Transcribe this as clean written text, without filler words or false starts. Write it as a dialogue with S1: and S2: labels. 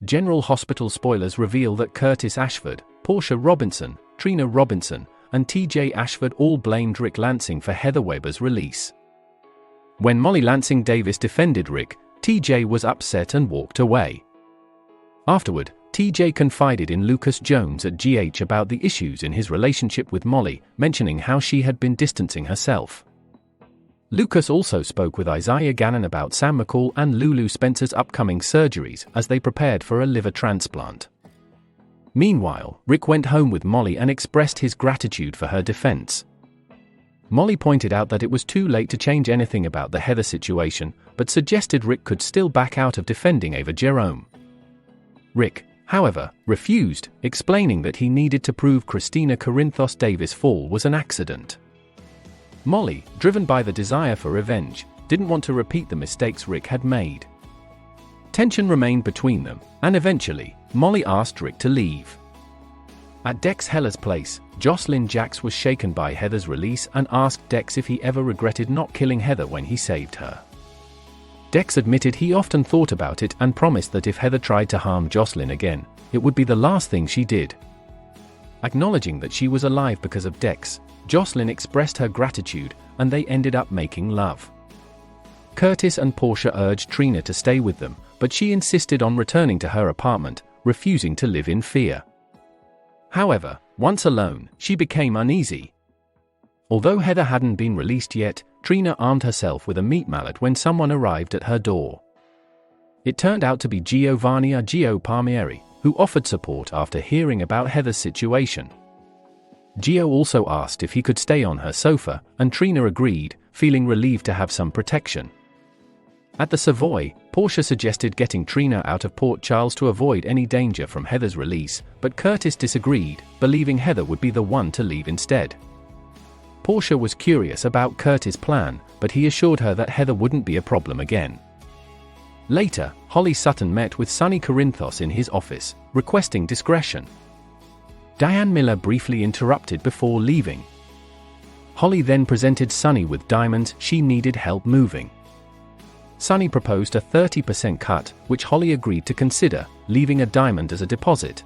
S1: General Hospital spoilers reveal that Curtis Ashford, Portia Robinson, Trina Robinson, and TJ Ashford all blamed Rick Lansing for Heather Weber's release. When Molly Lansing Davis defended Rick, TJ was upset and walked away. Afterward, TJ confided in Lucas Jones at GH about the issues in his relationship with Molly, mentioning how she had been distancing herself. Lucas also spoke with Isaiah Gannon about Sam McCall and Lulu Spencer's upcoming surgeries as they prepared for a liver transplant. Meanwhile, Rick went home with Molly and expressed his gratitude for her defense. Molly pointed out that it was too late to change anything about the Heather situation, but suggested Rick could still back out of defending Ava Jerome. Rick, however, refused, explaining that he needed to prove Christina Corinthos Davis' fall was an accident. Molly, driven by the desire for revenge, didn't want to repeat the mistakes Rick had made. Tension remained between them, and eventually, Molly asked Rick to leave. At Dex Heller's place, Josslyn Jax was shaken by Heather's release and asked Dex if he ever regretted not killing Heather when he saved her. Dex admitted he often thought about it and promised that if Heather tried to harm Josslyn again, it would be the last thing she did. Acknowledging that she was alive because of Dex, Josslyn expressed her gratitude, and they ended up making love. Curtis and Portia urged Trina to stay with them, but she insisted on returning to her apartment, refusing to live in fear. However, once alone, she became uneasy. Although Heather hadn't been released yet, Trina armed herself with a meat mallet when someone arrived at her door. It turned out to be Giovanni Gio Palmieri, who offered support after hearing about Heather's situation. Gio also asked if he could stay on her sofa, and Trina agreed, feeling relieved to have some protection. At the Savoy, Portia suggested getting Trina out of Port Charles to avoid any danger from Heather's release, but Curtis disagreed, believing Heather would be the one to leave instead. Portia was curious about Curtis' plan, but he assured her that Heather wouldn't be a problem again. Later, Holly Sutton met with Sonny Corinthos in his office, requesting discretion. Diane Miller briefly interrupted before leaving. Holly then presented Sonny with diamonds she needed help moving. Sonny proposed a 30% cut, which Holly agreed to consider, leaving a diamond as a deposit.